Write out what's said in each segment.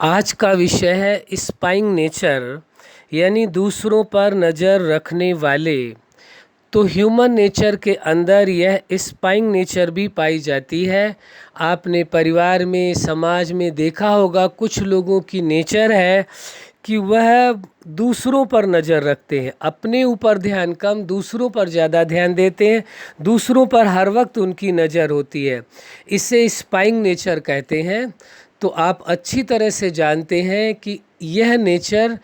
आज का विषय है स्पाइंग नेचर, यानी दूसरों पर नज़र रखने वाले। तो ह्यूमन नेचर के अंदर यह स्पाइंग नेचर भी पाई जाती है। आपने परिवार में, समाज में देखा होगा कुछ लोगों की नेचर है कि वह दूसरों पर नज़र रखते हैं, अपने ऊपर ध्यान कम, दूसरों पर ज़्यादा ध्यान देते हैं, दूसरों पर हर वक्त उनकी नज़र होती है। इसे स्पाइंग नेचर कहते हैं। तो आप अच्छी तरह से जानते हैं कि यह नेचर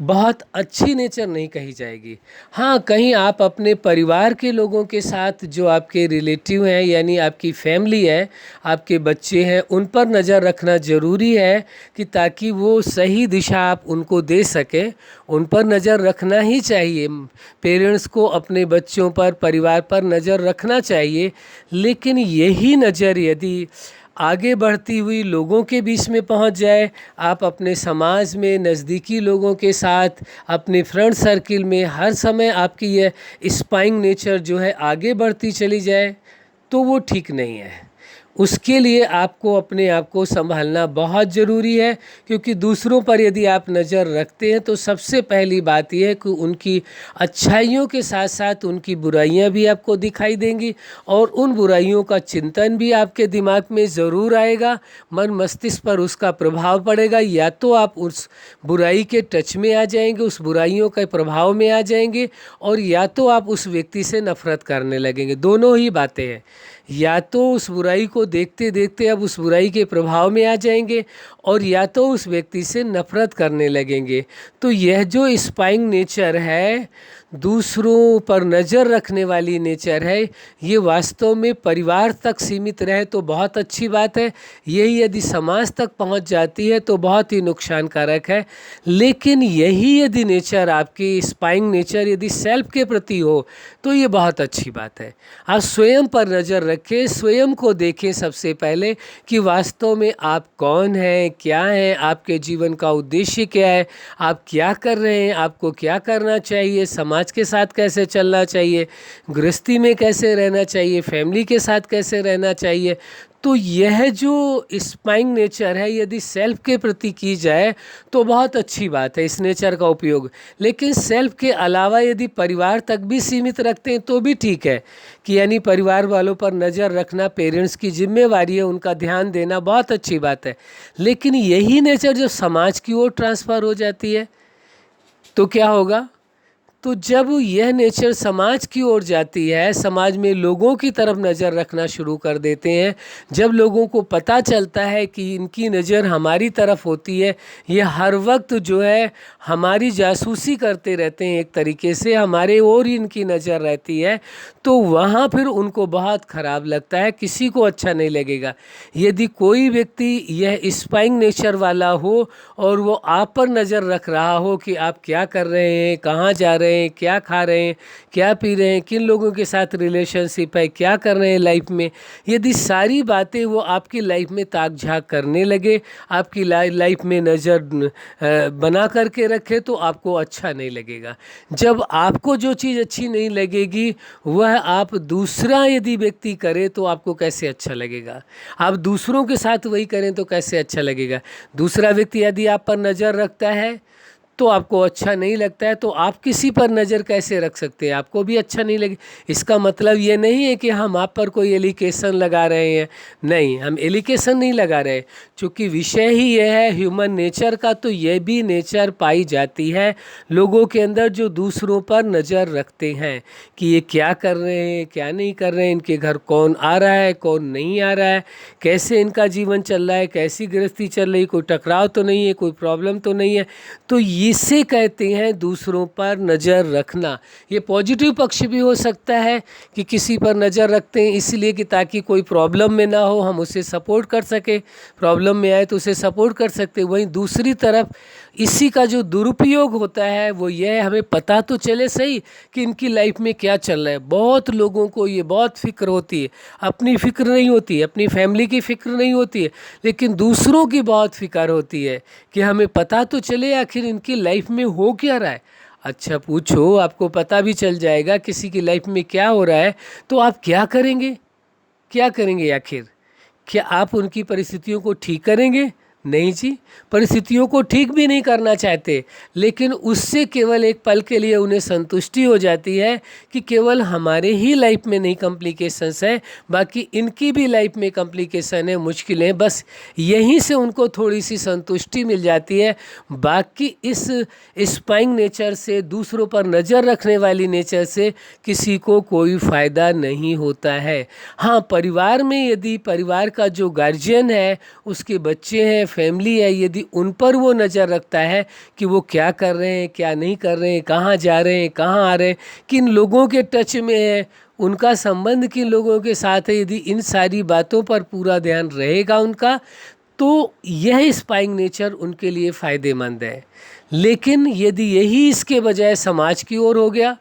बहुत अच्छी नेचर नहीं कही जाएगी। हाँ, कहीं आप अपने परिवार के लोगों के साथ, जो आपके रिलेटिव हैं यानी आपकी फैमिली है, आपके बच्चे हैं, उन पर नज़र रखना ज़रूरी है कि ताकि वो सही दिशा आप उनको दे सकें। उन पर नज़र रखना ही चाहिए। पेरेंट्स को अपने बच्चों पर, परिवार पर नज़र रखना चाहिए। लेकिन यही नज़र यदि आगे बढ़ती हुई लोगों के बीच में पहुंच जाए, आप अपने समाज में, नज़दीकी लोगों के साथ, अपने फ्रेंड सर्किल में हर समय आपकी यह स्पाइंग नेचर जो है आगे बढ़ती चली जाए, तो वो ठीक नहीं है। उसके लिए आपको अपने आप को संभालना बहुत ज़रूरी है, क्योंकि दूसरों पर यदि आप नज़र रखते हैं तो सबसे पहली बात यह है कि उनकी अच्छाइयों के साथ साथ उनकी बुराइयां भी आपको दिखाई देंगी, और उन बुराइयों का चिंतन भी आपके दिमाग में ज़रूर आएगा, मन मस्तिष्क पर उसका प्रभाव पड़ेगा। या तो आप उस बुराई के टच में आ जाएंगे, उस बुराइयों के प्रभाव में आ जाएंगे, और या तो आप उस व्यक्ति से नफ़रत करने लगेंगे। दोनों ही बातें हैं। या तो उस बुराई को देखते देखते अब उस बुराई के प्रभाव में आ जाएंगे, और या तो उस व्यक्ति से नफ़रत करने लगेंगे। तो यह जो स्पाइंग नेचर है, दूसरों पर नज़र रखने वाली नेचर है, ये वास्तव में परिवार तक सीमित रहे तो बहुत अच्छी बात है। यही यदि समाज तक पहुंच जाती है तो बहुत ही नुकसानकारक है। लेकिन यही यदि नेचर, आपकी स्पाइंग नेचर यदि सेल्फ के प्रति हो तो ये बहुत अच्छी बात है। आप स्वयं पर नज़र रखें, स्वयं को देखें सबसे पहले कि वास्तव में आप कौन हैं, क्या हैं, आपके जीवन का उद्देश्य क्या है, आप क्या कर रहे हैं, आपको क्या करना चाहिए, समाज के साथ कैसे चलना चाहिए, गृहस्थी में कैसे रहना चाहिए, फैमिली के साथ कैसे रहना चाहिए। तो यह जो स्पाइंग नेचर है, यदि सेल्फ के प्रति की जाए तो बहुत अच्छी बात है इस नेचर का उपयोग। लेकिन सेल्फ के अलावा यदि परिवार तक भी सीमित रखते हैं तो भी ठीक है, कि यानी परिवार वालों पर नज़र रखना पेरेंट्स की जिम्मेवारी है, उनका ध्यान देना बहुत अच्छी बात है। लेकिन यही नेचर जब समाज की ओर ट्रांसफ़र हो जाती है तो क्या होगा? तो जब यह नेचर समाज की ओर जाती है, समाज में लोगों की तरफ नज़र रखना शुरू कर देते हैं, जब लोगों को पता चलता है कि इनकी नज़र हमारी तरफ होती है, ये हर वक्त जो है हमारी जासूसी करते रहते हैं, एक तरीके से हमारे ओर इनकी नज़र रहती है, तो वहाँ फिर उनको बहुत ख़राब लगता है, किसी को अच्छा नहीं लगेगा। यदि कोई व्यक्ति यह स्पाइंग नेचर वाला हो और वो आप पर नज़र रख रहा हो कि आप क्या कर रहे हैं, कहाँ जा रहे हैं, क्या खा रहे हैं, क्या पी रहे हैं, किन लोगों के साथ रिलेशनशिप है, क्या कर रहे हैं लाइफ में, यदि सारी बातें वो आपकी लाइफ में ताक झाँक करने लगे, आपकी लाइफ में नज़र बना करके रखे, तो आपको अच्छा नहीं लगेगा। जब आपको जो चीज़ अच्छी नहीं लगेगी वह आप दूसरा यदि व्यक्ति करे तो आपको कैसे अच्छा लगेगा? आप दूसरों के साथ वही करें तो कैसे अच्छा लगेगा? दूसरा व्यक्ति यदि आप पर नज़र रखता है तो आपको अच्छा नहीं लगता है, तो आप किसी पर नज़र कैसे रख सकते हैं? आपको भी अच्छा नहीं लगे। इसका मतलब ये नहीं है कि हम आप पर कोई एलिगेशन लगा रहे हैं, नहीं, हम एलिगेशन नहीं लगा रहे। चूँकि विषय ही यह है ह्यूमन नेचर का, तो यह भी नेचर पाई जाती है लोगों के अंदर जो दूसरों पर नज़र रखते हैं कि ये क्या कर रहे हैं, क्या नहीं कर रहे हैं, इनके घर कौन आ रहा है, कौन नहीं आ रहा है, कैसे इनका जीवन चल रहा है, कैसी गृहस्थी चल रही, कोई टकराव तो नहीं है, कोई प्रॉब्लम तो नहीं है। तो इसे कहते हैं दूसरों पर नज़र रखना। ये पॉजिटिव पक्ष भी हो सकता है कि किसी पर नज़र रखते हैं इसलिए कि ताकि कोई प्रॉब्लम में ना हो, हम उसे सपोर्ट कर सकें, प्रॉब्लम में आए तो उसे सपोर्ट कर सकते हैं। वहीं दूसरी तरफ इसी का जो दुरुपयोग होता है वो ये है, हमें पता तो चले सही कि इनकी लाइफ में क्या चल रहा है। बहुत लोगों को ये बहुत फिक्र होती है, अपनी फिक्र नहीं होती है, अपनी फैमिली की फिक्र नहीं होती है, लेकिन दूसरों की बहुत फिक्र होती है कि हमें पता तो चले आखिर इनकी लाइफ में हो क्या रहा है। अच्छा पूछो, आपको पता भी चल जाएगा किसी की लाइफ में क्या हो रहा है तो आप क्या करेंगे? क्या करेंगे आखिर? क्या आप उनकी परिस्थितियों को ठीक करेंगे? नहीं जी, परिस्थितियों को ठीक भी नहीं करना चाहते, लेकिन उससे केवल एक पल के लिए उन्हें संतुष्टि हो जाती है कि केवल हमारे ही लाइफ में नहीं कॉम्प्लिकेशंस है, बाकी इनकी भी लाइफ में कॉम्प्लिकेशन है, मुश्किलें, बस यहीं से उनको थोड़ी सी संतुष्टि मिल जाती है। बाकी इस स्पाइंग नेचर से, दूसरों पर नज़र रखने वाली नेचर से किसी को कोई फ़ायदा नहीं होता है। हाँ, परिवार में यदि परिवार का जो गार्जियन है, उसके बच्चे हैं, फैमिली है, यदि उन पर वो नज़र रखता है कि वो क्या कर रहे हैं, क्या नहीं कर रहे हैं, कहाँ जा रहे हैं, कहाँ आ रहे हैं, किन लोगों के टच में है, उनका संबंध किन लोगों के साथ है, यदि इन सारी बातों पर पूरा ध्यान रहेगा उनका, तो यह स्पाइंग नेचर उनके लिए फ़ायदेमंद है। लेकिन यदि यही इसके बजाय समाज की ओर हो गया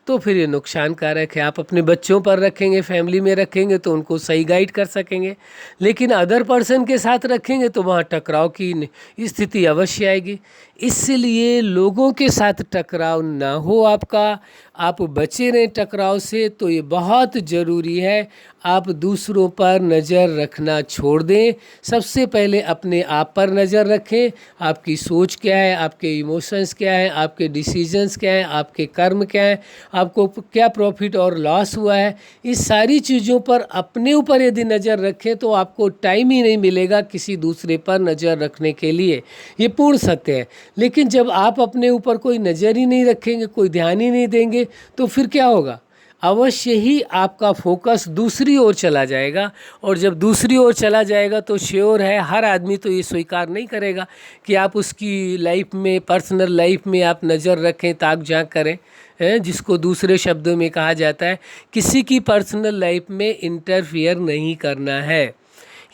तो फिर ये नुकसानकारक है। आप अपने बच्चों पर रखेंगे, फैमिली में रखेंगे तो उनको सही गाइड कर सकेंगे, लेकिन अदर पर्सन के साथ रखेंगे तो वहाँ टकराव की स्थिति अवश्य आएगी। इसलिए लोगों के साथ टकराव ना हो आपका, आप बचे रहें टकराव से, तो ये बहुत ज़रूरी है आप दूसरों पर नज़र रखना छोड़ दें। सबसे पहले अपने आप पर नज़र रखें, आपकी सोच क्या है, आपके इमोशंस क्या है, आपके डिसीजंस क्या हैं, आपके कर्म क्या हैं, आपको क्या प्रॉफिट और लॉस हुआ है, इस सारी चीज़ों पर अपने ऊपर यदि नज़र रखें तो आपको टाइम ही नहीं मिलेगा किसी दूसरे पर नज़र रखने के लिए। ये पूर्ण सत्य है। लेकिन जब आप अपने ऊपर कोई नज़र ही नहीं रखेंगे, कोई ध्यान ही नहीं देंगे, तो फिर क्या होगा? अवश्य ही आपका फोकस दूसरी ओर चला जाएगा, और जब दूसरी ओर चला जाएगा तो श्योर है हर आदमी तो ये स्वीकार नहीं करेगा कि आप उसकी लाइफ में, पर्सनल लाइफ में आप नज़र रखें, ताक झांक करें, जिसको दूसरे शब्दों में कहा जाता है किसी की पर्सनल लाइफ में इंटरफियर नहीं करना है।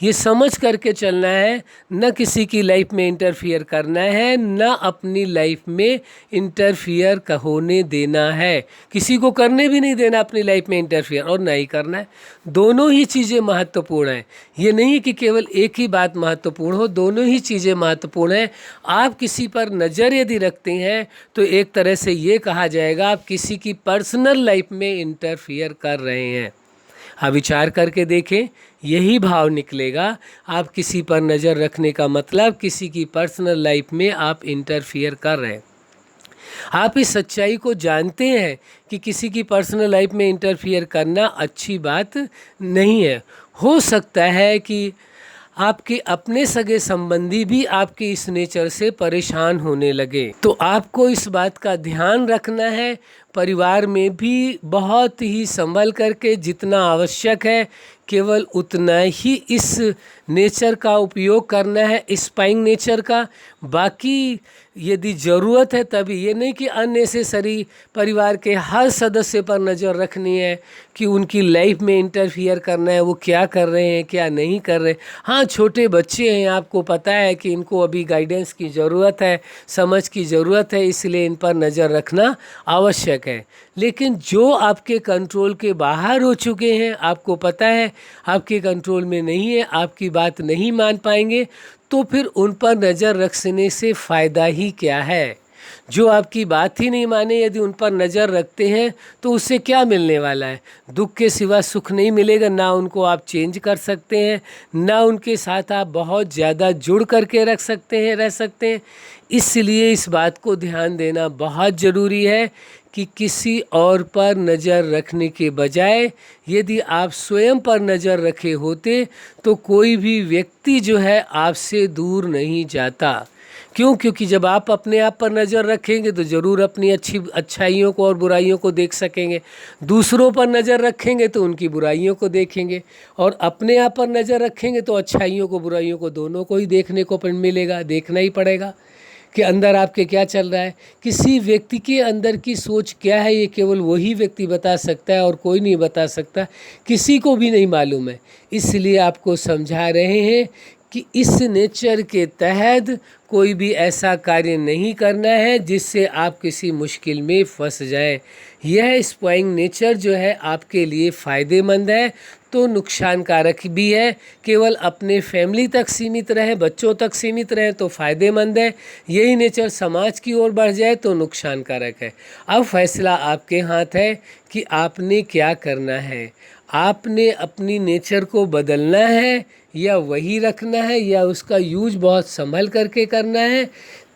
ये समझ करके चलना है, न किसी की लाइफ में इंटरफियर करना है, न अपनी लाइफ में इंटरफियर होने देना है, किसी को करने भी नहीं देना अपनी लाइफ में इंटरफियर, और ना ही करना है। दोनों ही चीज़ें महत्वपूर्ण हैं। ये नहीं कि केवल एक ही बात महत्वपूर्ण हो, दोनों ही चीज़ें महत्वपूर्ण हैं। आप किसी पर नज़र यदि रखते हैं तो एक तरह से ये कहा जाएगा आप किसी की पर्सनल लाइफ में इंटरफियर कर रहे हैं। आप विचार करके देखें, यही भाव निकलेगा। आप किसी पर नज़र रखने का मतलब किसी की पर्सनल लाइफ में आप इंटरफियर कर रहे हैं। आप इस सच्चाई को जानते हैं कि किसी की पर्सनल लाइफ में इंटरफियर करना अच्छी बात नहीं है। हो सकता है कि आपके अपने सगे संबंधी भी आपके इस नेचर से परेशान होने लगे, तो आपको इस बात का ध्यान रखना है। परिवार में भी बहुत ही संभल करके, जितना आवश्यक है केवल उतना ही इस नेचर का उपयोग करना है, स्पाइंग नेचर का। बाकी यदि ज़रूरत है तभी, ये नहीं कि अननेसेसरी परिवार के हर सदस्य पर नज़र रखनी है, कि उनकी लाइफ में इंटरफियर करना है, वो क्या कर रहे हैं, क्या नहीं कर रहे। हाँ, छोटे बच्चे हैं, आपको पता है कि इनको अभी गाइडेंस की ज़रूरत है, समझ की ज़रूरत है, इसलिए इन पर नज़र रखना आवश्यक है। लेकिन जो आपके कंट्रोल के बाहर हो चुके हैं, आपको पता है आपके कंट्रोल में नहीं है, आपकी बात नहीं मान पाएंगे, तो फिर उन पर नज़र रखने से फ़ायदा ही क्या है। जो आपकी बात ही नहीं माने, यदि उन पर नज़र रखते हैं तो उससे क्या मिलने वाला है? दुख के सिवा सुख नहीं मिलेगा। ना उनको आप चेंज कर सकते हैं, ना उनके साथ आप बहुत ज़्यादा जुड़ करके रह सकते हैं। इसलिए इस बात को ध्यान देना बहुत ज़रूरी है कि किसी और पर नज़र रखने के बजाय यदि आप स्वयं पर नज़र रखे होते तो कोई भी व्यक्ति जो है आपसे दूर नहीं जाता। क्यों? क्योंकि जब आप अपने आप पर नज़र रखेंगे तो ज़रूर अपनी अच्छाइयों को और बुराइयों को देख सकेंगे। दूसरों पर नज़र रखेंगे तो उनकी बुराइयों को देखेंगे, और अपने आप पर नज़र रखेंगे तो अच्छाइयों को बुराइयों को दोनों को ही देखने को मिलेगा, देखना ही पड़ेगा कि अंदर आपके क्या चल रहा है। किसी व्यक्ति के अंदर की सोच क्या है, ये केवल वही व्यक्ति बता सकता है और कोई नहीं बता सकता, किसी को भी नहीं मालूम है। इसलिए आपको समझा रहे हैं कि इस नेचर के तहत कोई भी ऐसा कार्य नहीं करना है जिससे आप किसी मुश्किल में फंस जाएं। यह स्पाइंग नेचर जो है आपके लिए फ़ायदेमंद है तो नुकसानकारक भी है। केवल अपने फैमिली तक सीमित रहे, बच्चों तक सीमित रहे तो फ़ायदेमंद है। यही नेचर समाज की ओर बढ़ जाए तो नुकसानकारक है। अब फैसला आपके हाथ है कि आपने क्या करना है। आपने अपनी नेचर को बदलना है या वही रखना है या उसका यूज बहुत संभल करके करना है,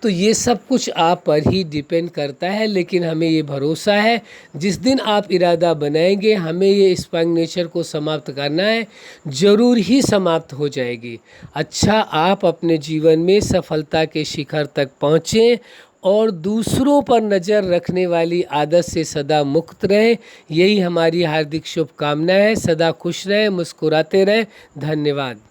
तो ये सब कुछ आप पर ही डिपेंड करता है। लेकिन हमें ये भरोसा है जिस दिन आप इरादा बनाएंगे हमें ये स्पाइंग नेचर को समाप्त करना है, ज़रूर ही समाप्त हो जाएगी। अच्छा, आप अपने जीवन में सफलता के शिखर तक पहुँचें और दूसरों पर नज़र रखने वाली आदत से सदा मुक्त रहें, यही हमारी हार्दिक शुभकामना है। सदा खुश रहें, मुस्कुराते रहें। धन्यवाद।